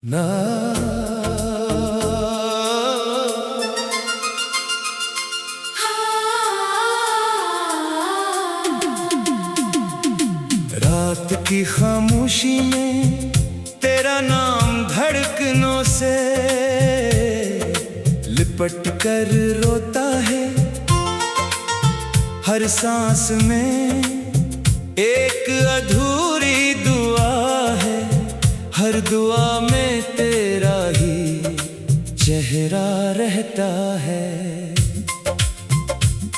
ना रात की खामोशी में तेरा नाम धड़कनों से लिपट कर रोता है। हर सांस में एक अधूरी दुआ है, हर दुआ में तेरा ही चेहरा रहता है।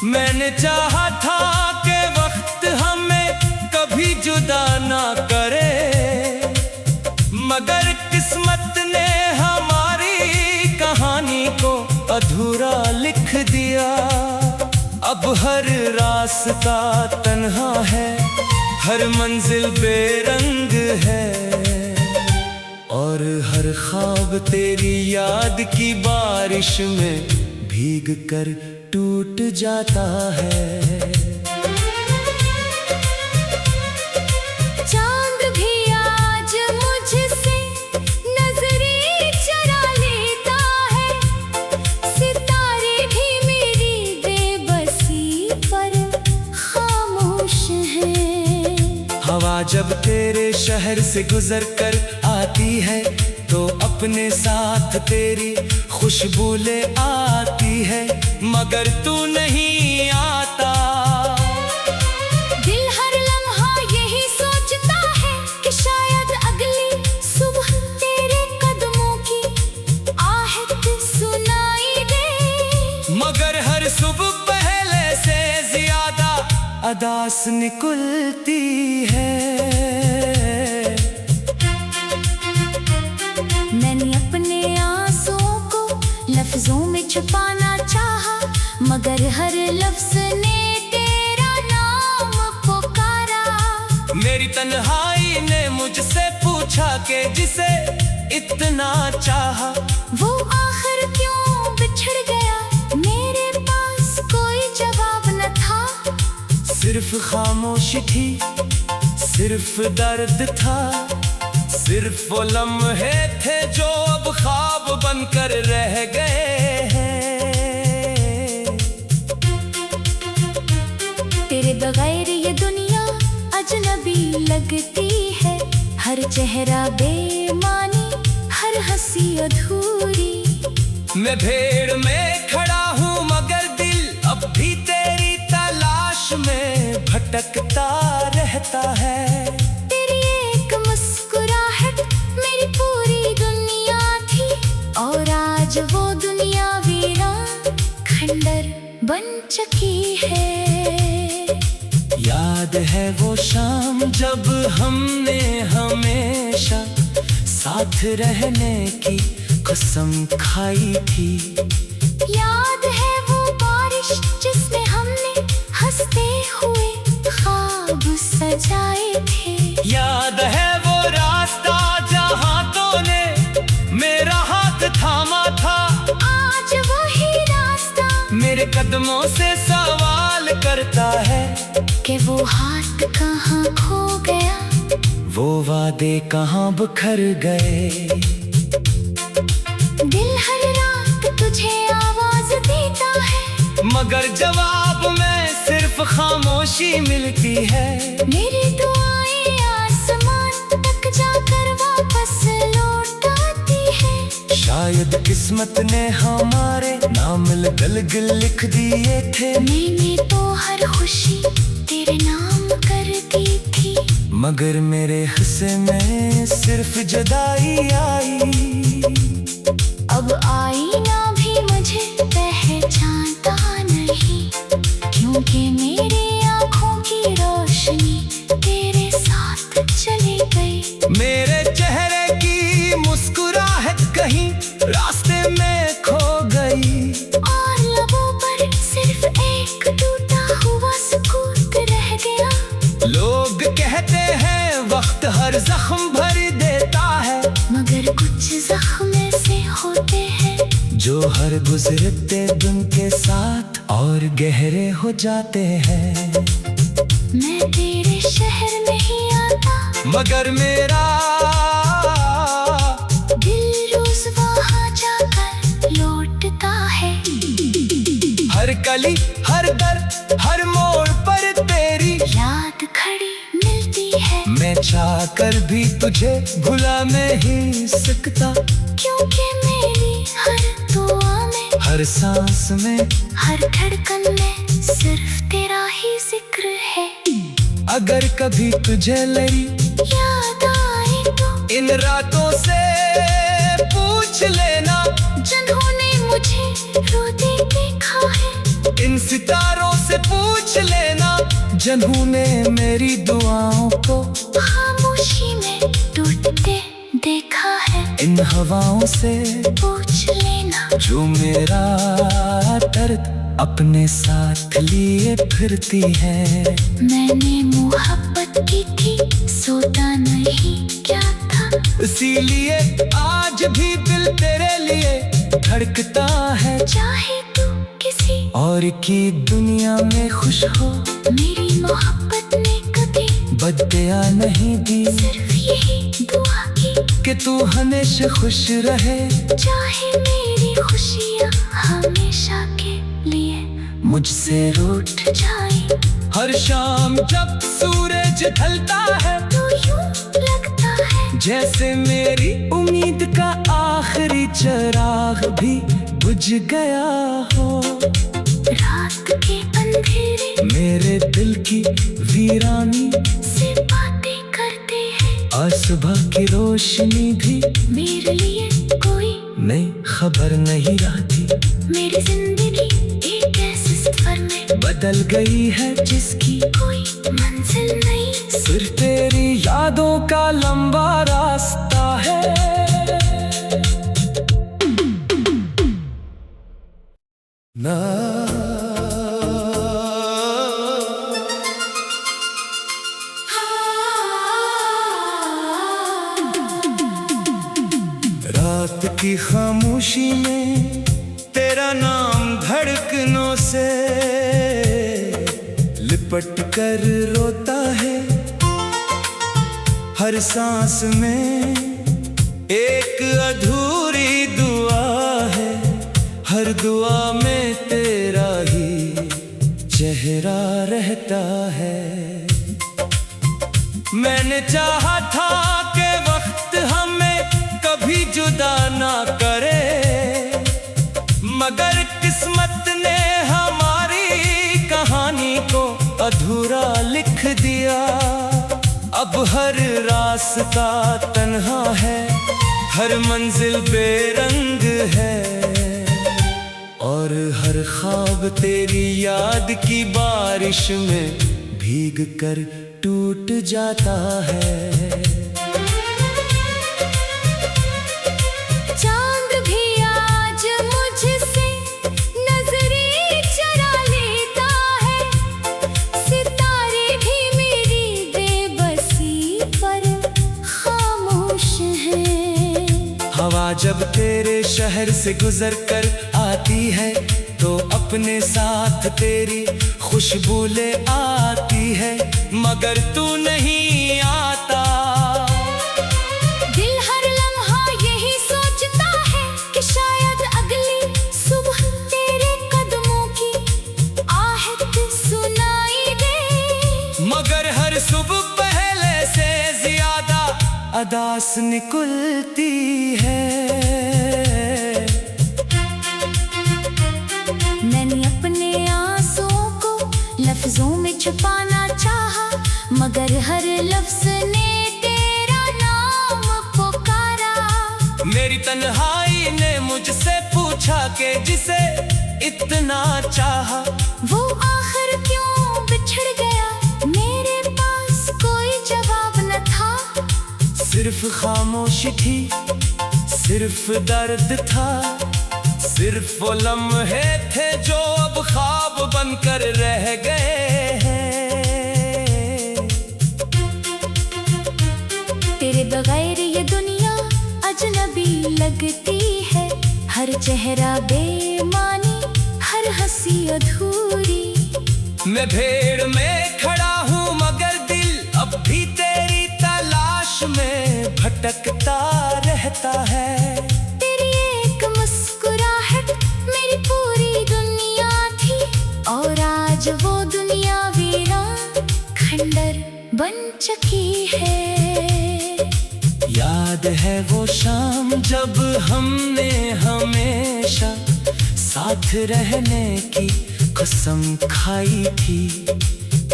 मैंने चाहा था कि वक्त हमें कभी जुदा ना करे, मगर किस्मत ने हमारी कहानी को अधूरा लिख दिया। अब हर रास्ता तन्हा है, हर मंजिल बेरंग है, और हर ख्वाब तेरी याद की बारिश में भीग कर टूट जाता है। चांद भी आज मुझसे नजरें चुरा लेता है, सितारे भी मेरी बेबसी पर खामोश हैं। हवा जब तेरे शहर से गुजर कर आती है तो अपने साथ तेरी खुशबू ले आती है, मगर तू नहीं आता। दिल हर लम्हा यही सोचता है कि शायद अगली सुबह तेरे कदमों की आहट सुनाई दे, मगर हर सुबह पहले से ज्यादा अदास निकलती है। मैंने अपने आंसुओं को लफ्जों में छुपाना चाहा, मगर हर लफ्ज ने तेरा नाम पुकारा। मेरी तन्हाई ने मुझसे पूछा कि जिसे इतना चाहा वो आखिर क्यों बिछड़ गया, मेरे पास कोई जवाब न था। सिर्फ खामोशी थी, सिर्फ दर्द था, सिर्फ वो लम्हे थे जो अब ख्वाब बनकर रह गए हैं। तेरे बगैर ये दुनिया अजनबी लगती है, हर चेहरा बेमानी, हर हंसी अधूरी। मैं भीड़ में खड़ा हूँ मगर दिल अब भी तेरी तलाश में भटकता रहता है। तेरी एक मुस्कुराहट मेरी पूरी दुनिया थी, और आज वो दुनिया वीरान खंडर बन चुकी है। याद है वो शाम जब हमने हमेशा साथ रहने की कसम खाई थी। याद है वो बारिश जिसमें हमने हंसते हुए ख्वाब सजाए थे। याद है वो रास्ता जहाँ तूने मेरा हाथ थामा था, आज वही रास्ता मेरे कदमों से सवाल करता है कि वो हाथ कहाँ खो गया, वो वादे कहाँ बिखर गए। दिल हर रात तुझे आवाज देता है, मगर जवाब में सिर्फ खामोशी मिलती है। मेरी दुआएं आसमान तक जाकर वापस लौट आती है। शायद किस्मत ने हमारे नाम गलग लिख दिए थे, मैंने तो हर खुशी तेरे नाम कर दी थी, मगर मेरे हिस्से में सिर्फ जुदाई आई। अब आईना भी मुझे पहचानता नहीं, क्योंकि मेरी आँखों की रोशनी तेरे साथ चली गई। मेरे चेहरे की मुस्कुराहट कहीं रास्ते में खो गई, और लबों पर सिर्फ एक टूटा हुआ सुकूत रह गया। लोग कहते हैं वक्त हर जख्म भर देता है, मगर कुछ जख्म ऐसे होते हैं जो हर गुजरते दिन के साथ और गहरे हो जाते हैं। मैं तेरे शहर नहीं आता, मगर मेरा दिल गली, हर दर, हर मोड़ पर तेरी याद खड़ी मिलती है। मैं चाहकर भी तुझे भुला नहीं सकता, क्योंकि मेरी हर दुआ में, हर सांस में, हर धड़कन में सिर्फ तेरा ही जिक्र है। अगर कभी तुझे मेरी याद आए तो इन रातों से पूछ लेना, जिन्होंने मुझे रोते देखा है। इन सितारों से पूछ लेना, जिन्होंने मेरी दुआओं को खामोशी में टूटते देखा है। इन हवाओं से पूछ लेना, जो मेरा दर्द अपने साथ लिए फिरती है। मैंने मोहब्बत की थी, सोता नहीं क्या था। इसीलिए आज भी दिल तेरे लिए धड़कता है। चाहे तू किसी और की दुनिया में खुश हो, मेरी मोहब्बत ने कभी बदया नहीं दी, सिर्फ यही दुआ की कि तू हमेशा खुश रहे। चाहे मेरी खुशियाँ हमेशा के लिए मुझसे रूठ जाए। हर शाम जब सूरज ढलता है, तो यूं लगता है जैसे मेरी उम्मीद का आखिरी चिराग भी बुझ गया हो। रात के अंधेरे मेरे दिल की वीरानी से बातें करते हैं। और सुबह की रोशनी भी मेरे लिए कोई नई खबर नहीं आती। मेरी जिंदगी एक ऐसे सफर में बदल गई है जिसकी कोई मंजिल नहीं। सिर्फ तेरी यादों का लंबा रास्ता है। ना रात की खामोशी में तेरा नाम धड़कनों से लिपट कर रोता है। हर सांस में एक अधूरी दुआ है, हर दुआ में तेरा ही चेहरा रहता है। मैंने चाहा था कि वक्त हमें कभी जुदा ना करे, मगर किस्मत ने हमारी कहानी को अधूरा लिख दिया। अब हर रास्ता तन्हा है, हर मंजिल बेरंग है, और हर ख्वाब तेरी याद की बारिश में भीग कर टूट जाता है। चांद भी आज मुझसे नजरें चुरा लेता है, सितारे भी मेरी बेबसी पर खामोश हैं। हवा जब तेरे शहर से गुजर कर आती है, तो अपने साथ तेरी खुशबू ले आती है, मगर तू नहीं आता। दिल हर लम्हा यही सोचता है कि शायद अगली सुबह तेरे कदमों की आहट सुनाई दे, मगर हर सुबह पहले से ज्यादा अदास निकलती है। मैंने अपने आंसुओं को लफ्जों में छुपाना चाहा, मगर हर लफ्ज ने तेरा नाम पुकारा। मेरी तन्हाई ने मुझसे पूछा कि जिसे इतना चाहा, वो आखिर क्यों बिछड़ गया, मेरे पास कोई जवाब न था। सिर्फ खामोशी थी, सिर्फ दर्द था, सिर्फ वो लम्हे थे जो अब ख्वाब बनकर रह गए हैं। तेरे बगैर ये दुनिया अजनबी लगती है, हर चेहरा बेमानी, हर हंसी अधूरी। मैं भीड़ में खड़ा हूँ मगर दिल अब भी तेरी तलाश में भटकता रहता है। तेरी एक मुस्कुराहट मेरी पूरी दुनिया थी, चकी है। याद है वो शाम जब हमने हमेशा साथ रहने की कसम खाई थी।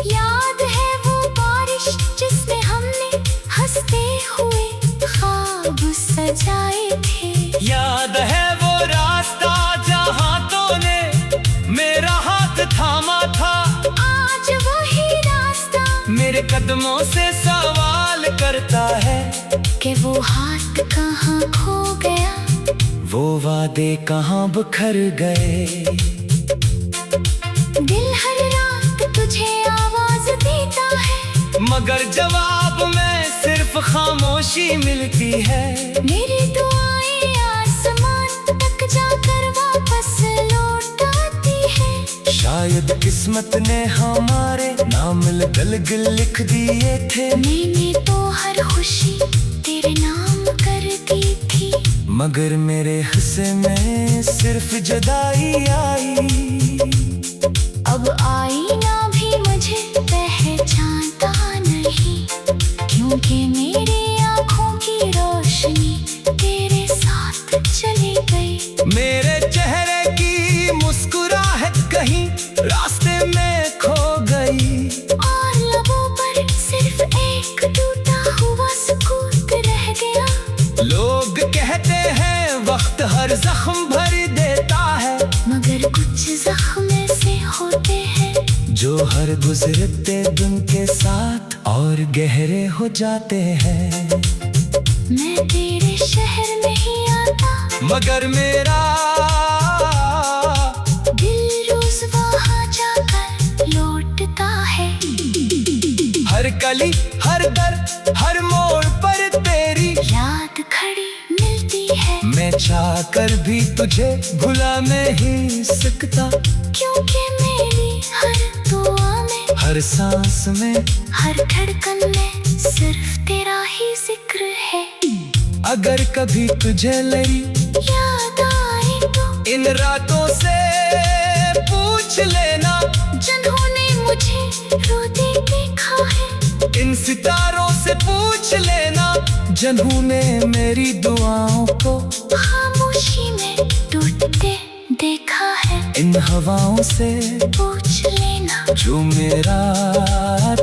याद है वो बारिश जिसमें हमने हंसते हुए ख्वाब सजाए थे। याद है वो रास्ता जहाँ तूने मेरा हाथ थामा था। आज वही रास्ता मेरे कदमों से सवाल करता है कि वो हाथ कहाँ खो गया, वो वादे कहाँ बिखर गए। दिल हर रात तुझे आवाज देता है, मगर जवाब में सिर्फ खामोशी मिलती है। मेरी दुआएं आसमान तक जाकर वापस लौट आती है। शायद किस्मत ने हमारे नाम गल लिख दिए थे। मैंने तो हर खुशी तेरे नाम कर दी थी, मगर मेरे हिस्से में सिर्फ जुदाई आई। अब आईना भी मुझे पहचानता नहीं, क्योंकि मेरी आँखों की रोशनी तेरे साथ चली गई। मेरे चेहरे की मुस्कुराहट कहीं रास्ते में खो गई, और लबों पर सिर्फ एक टूटा हुआ सुकून रह गया। लोग कहते हैं वक्त हर जख्म भर देता है, मगर कुछ जख्म ऐसे होते हैं जो हर गुजरते दिन के साथ और गहरे हो जाते हैं। मैं तेरे शहर नहीं आता, मगर मेरा दिल रोज वहाँ जाकर लौटता है। हर गली हर दर हर मोड़ पर तेरी याद खड़ी मिलती है, मैं चाहकर भी तुझे भुला नहीं सकता। क्योंकि मेरी हर दुआ में, हर सांस में, हर धड़कन में सिर्फ तेरा ही जिक्र है। अगर कभी तुझे मेरी याद आए तो इन रातों से पूछ लेना, जिन्होंने मुझे रोते देखा है। इन सितारों से पूछ लेना, जिन्होंने मेरी दुआओं को खामोशी में टूटते देखा है। इन हवाओं से पूछ लेना, जो मेरा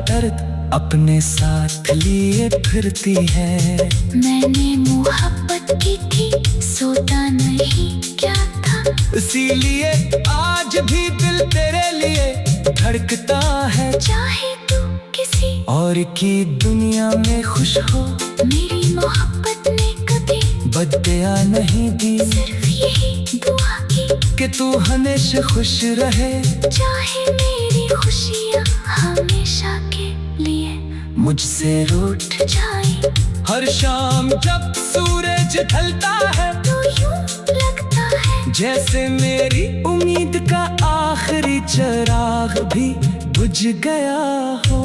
दर्द अपने साथ लिए फिरती है। मैंने मोहब्बत की थी, सोता नहीं क्या था, इसीलिए आज भी दिल तेरे लिए धड़कता है। चाहे तू किसी और की दुनिया में खुश हो, मेरी मोहब्बत ने कभी बदया नहीं दी। सिर्फ यही दुआ की कि तू हमेशा खुश रहे, चाहे मेरी खुशियाँ हमेशा के लिए मुझसे रूठ जाए। हर शाम जब सूरज ढलता है, तो यूं लगता है जैसे मेरी उम्मीद का आखिरी चिराग भी बुझ गया हो।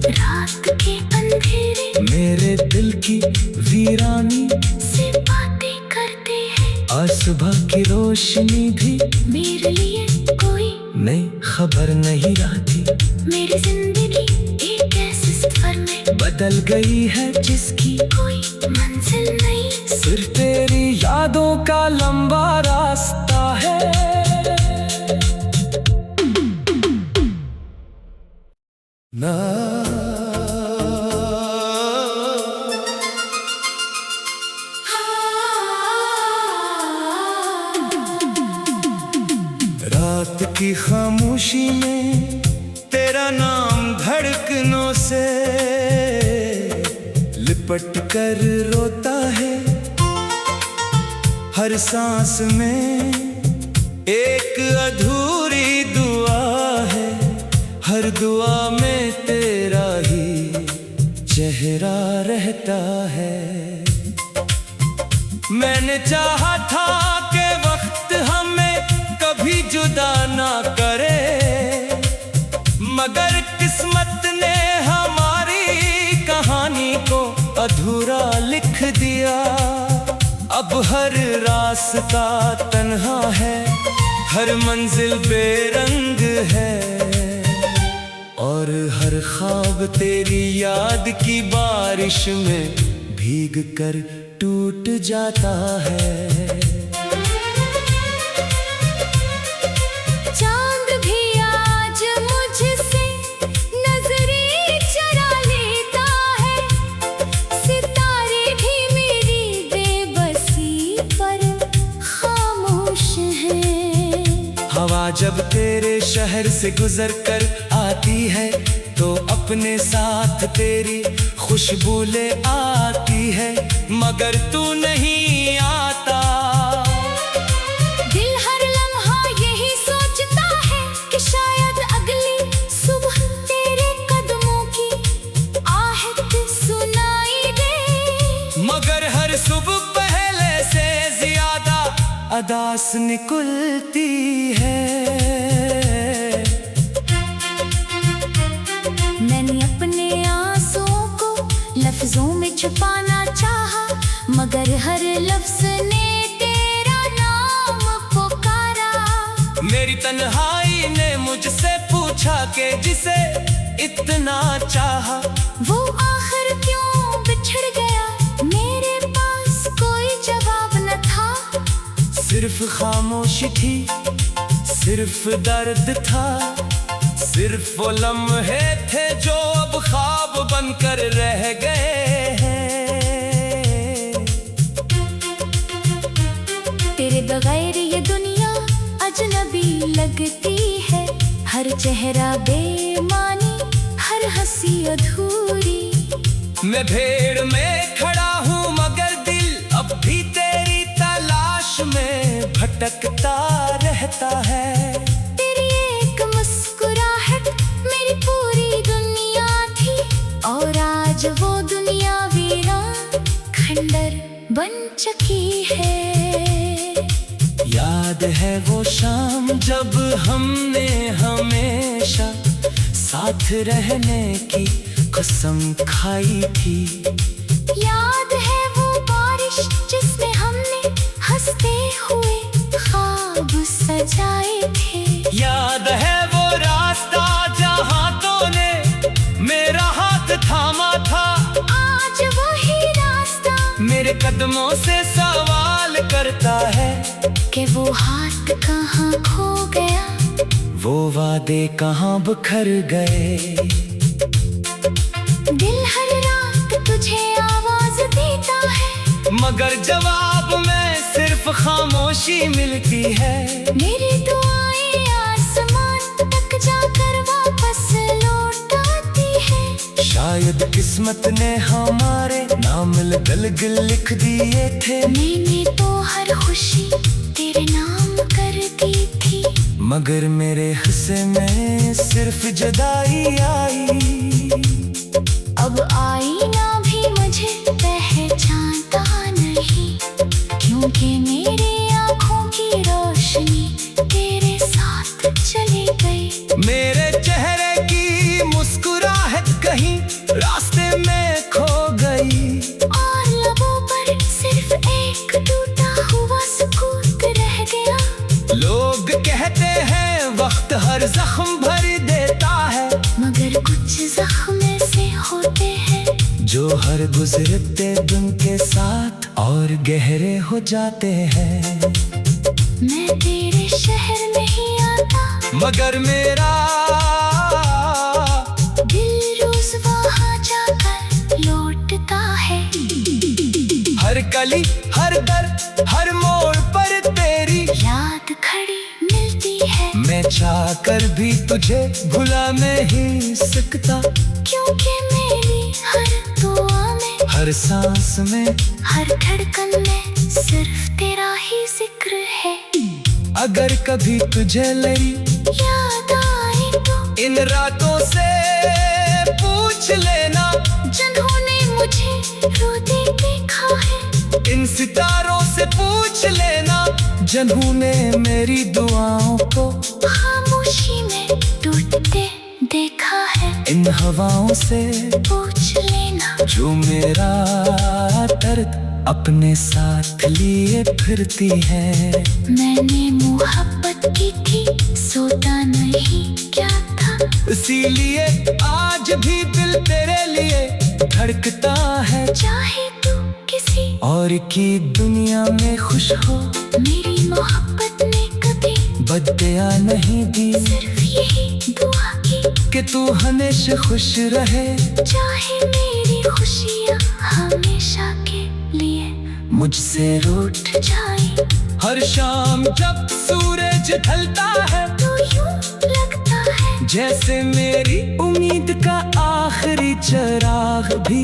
रात के अंधेरे मेरे दिल की वीरानी से बातें करते हैं, और सुबह की रोशनी भी मेरे लिए कोई नई खबर नहीं रहती। मेरी जिंदगी एक ऐसे सफर में बदल गई है जिसकी कोई मंजिल नहीं। सिर्फ तेरी यादों का लंबा रास्ता है। ना रात की खामोशी में तेरा नाम धड़कनों से लिपट कर रोता है। हर सांस में एक अधूरी दुआ है, हर दुआ में तेरा ही चेहरा रहता है। मैंने चाहा था कि वक्त हमें कभी जुदा ना करे, मगर किस्मत ने हमारी कहानी को अधूरा लिख दिया। अब हर रास्ता तन्हा है, हर मंजिल बेरंग है, और हर ख्वाब तेरी याद की बारिश में भीग कर टूट जाता है। चांद भी आज मुझसे नजरें चुरा लेता है, सितारे भी मेरी बेबसी पर खामोश हैं। हवा जब तेरे शहर से गुजर कर आती है तो अपने साथ तेरी खुशबू ले आती है, मगर तू नहीं आता। दिल हर लम्हा यही सोचता है कि शायद अगली सुबह तेरे कदमों की आहट सुनाई दे, मगर हर सुबह पहले से ज्यादा अदास निकलती है। मैंने अपने आंसुओं को लफ्जों में छुपाना चाहा, मगर हर लफ्ज ने तेरा नाम पुकारा। मेरी तन्हाई ने मुझसे पूछा कि जिसे इतना चाहा वो आखिर क्यों बिछड़ गया, मेरे पास कोई जवाब न था। सिर्फ खामोशी थी, सिर्फ दर्द था, सिर्फ वो लम्हे थे जो अब ख्वाब बनकर रह गए हैं। तेरे बगैर ये दुनिया अजनबी लगती है, हर चेहरा बेमानी, हर हंसी अधूरी। मैं भीड़ में खड़ा हूँ मगर दिल अब भी तेरी तलाश में भटकता रहता है। तेरी एक मुस्कुराहट मेरी पूरी दुनिया थी, और आज वो दुनिया वीरान खंडर बन चुकी है। याद है वो शाम जब हमने हमेशा साथ रहने की कसम खाई थी। याद है वो बारिश जिसमें हमने हंसते हुए ख्वाब सजाए थे। याद है वो रास्ता जहाँ तूने मेरा हाथ थामा था, आज वही रास्ता मेरे कदमों से सवाल करता है कि वो हाथ कहाँ खो गया, वो वादे कहाँ बिखर गए। दिल हर रात तुझे आवाज देता है, मगर जवाब में सिर्फ खामोशी मिलती है। मेरी दुआएं आसमान तक जाकर वापस लौट आती है। शायद किस्मत ने हमारे नाम गल लिख दिए थे, मैंने तो हर खुशी तेरे नाम कर दी थी, मगर मेरे हिस्से में सिर्फ जुदाई आई। अब आईना भी मुझे पहचानता नहीं, क्योंकि मेरी आँखों की रोशनी तेरे साथ चली गई। मेरे चेहरे की मुस्कुराहट कहीं रास्ते में खो गई, और लबों पर सिर्फ एक टूटा हुआ सुकून रह गया। लोग कहते हैं वक्त हर जख्म भर देता है, मगर कुछ जख्म ऐसे होते हैं जो हर गुजरते दिन के साथ और गहरे हो जाते हैं। मैं तेरे शहर नहीं आता, मगर मेरा दिल रोज वहाँ जाकर लौटता है। हर कली, हर दर, हर मोड़ पर तेरी याद खड़ी मिलती है, मैं चाहकर भी तुझे भुला नहीं सकता, क्योंकि मेरी हर दुआ में, हर सांस में, हर धड़कन में सिर्फ तेरा ही जिक्र है। अगर कभी तुझे मेरी याद आए तो इन रातों से पूछ लेना, जिन्होंने मुझे रोते देखा है। इन सितारों से पूछ लेना, जिन्होंने मेरी दुआओं को खामोशी में टूटते देखा है। इन हवाओं से पूछ लेना, जो मेरा दर्द अपने साथ लिए फिरती है। मैंने मोहब्बत की थी, सोता नहीं क्या था। इसीलिए आज भी दिल तेरे लिए धड़कता है। चाहे तू किसी और की दुनिया में खुश हो, मेरी मोहब्बत ने कभी बदया नहीं दी। सिर्फ यही दुआ की कि तू हमेशा खुश रहे, चाहे मेरी खुशियाँ हमेशा के लिए मुझसे रूठ जाए। हर शाम जब सूरज ढलता है, तो यूं लगता है जैसे मेरी उम्मीद का आखिरी चिराग भी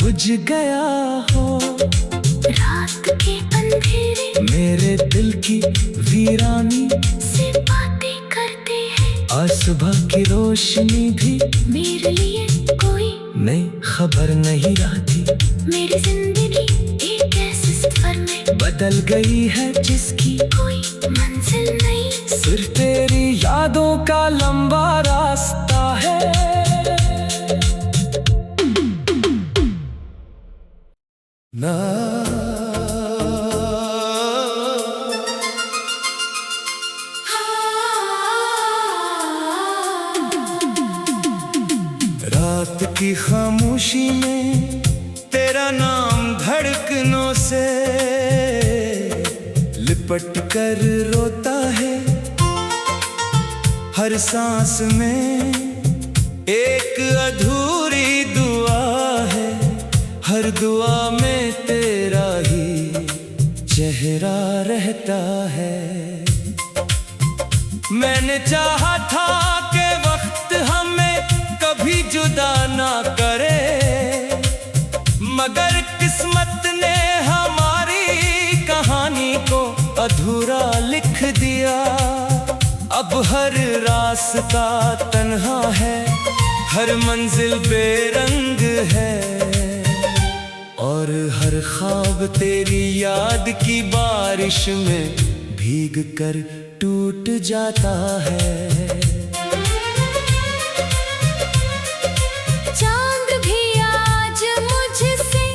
बुझ गया हो। रात के अंधेरे मेरे दिल की वीरानी से बातें करते हैं, और सुबह की रोशनी भी मेरे लिए कोई नई खबर नहीं आती। मेरी जिंदगी एक ऐसे सफर में बदल गई है जिसकी कोई मंजिल नहीं। सिर्फ तेरी यादों का लंबा रास्ता है। ना रात की खामोशी में तेरा नाम धड़कनों से लिपट कर रोता है। हर सांस में एक अधूरी दुआ है, हर दुआ में तेरा ही चेहरा रहता है। मैंने चाहा था कि वक्त हमें कभी जुदा ना करे, मगर किस्मत ने हमारी कहानी को अधूरा लिख दिया। अब हर रास्ता तन्हा है, हर मंजिल बेरंग है, और हर ख्वाब तेरी याद की बारिश में भीग कर टूट जाता है। चांद भी आज मुझसे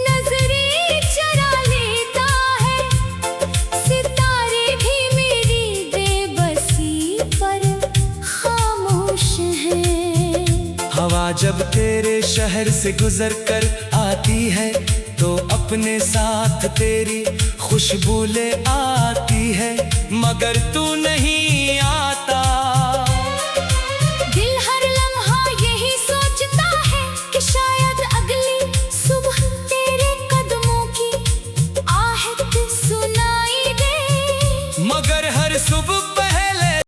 नजरें चुरा लेता है, सितारे भी मेरी बेबसी पर खामोश हैं। हवा जब तेरे शहर से गुजर कर आती है, तो अपने साथ तेरी खुशबू ले आती है, मगर तू नहीं आता। दिल हर लम्हा यही सोचता है कि शायद अगली सुबह तेरे कदमों की आहट सुनाई दे, मगर हर सुबह